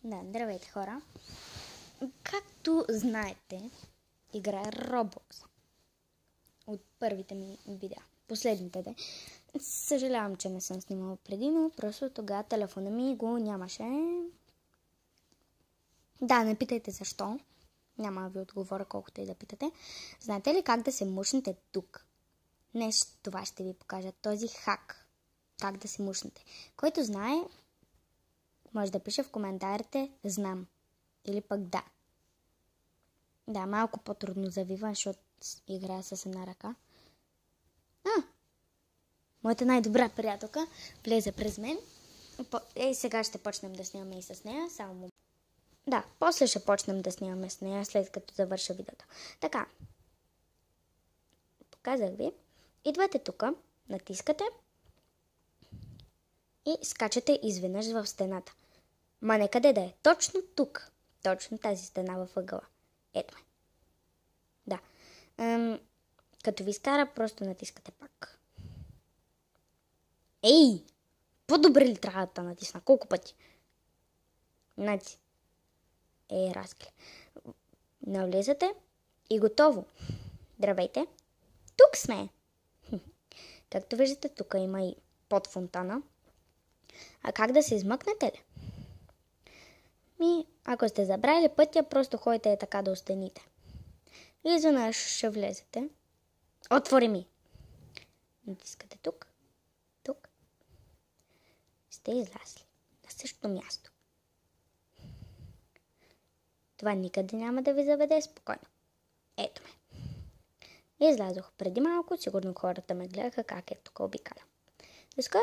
Да, здравейте хора. Както знаете, играя Roblox. От първите ми видеа. Последните де. Съжалявам, че не съм снимала преди, но просто тогава телефона ми го нямаше. Да, не питайте защо. Няма да ви отговоря колкото и да питате. Знаете ли как да се мушнете тук? Днес това ще ви покажа. Този хак. Как да се мушнете. Който знае, може да пише в коментарите знам. Или пък да. Да, малко по-трудно завивам, защото играя с една ръка. Моята най-добра приятелка влезе през мен. Сега ще почнем да снимаме и с нея. Да, после ще почнем да снимаме с нея, след като завърша видеото. Така. Показах ви. Идвате тук, натискате и скачате изведнъж в стената. Ма не къде да е. Точно тук. Точно тази стена във ъгъла. Ето е. Да. Като ви скара, просто натискате пак. Ей! По-добре ли трябва да натисна? Колко пъти? Значи. Разкли. Навлизате и готово. Здравейте. Тук сме. Както виждате, тук има и под фонтана. А как да се измъкнете ли? Ако сте забрали пътя, просто ходите така до стените. И изведнъж ще влезете. Отвори ми. Натискате тук. Тук. Сте излязли. На същото място. Това никъде няма да ви заведе спокойно. Ето ме. Излязох преди малко. Сигурно хората ме гледаха как е тук обикаля. До скоро!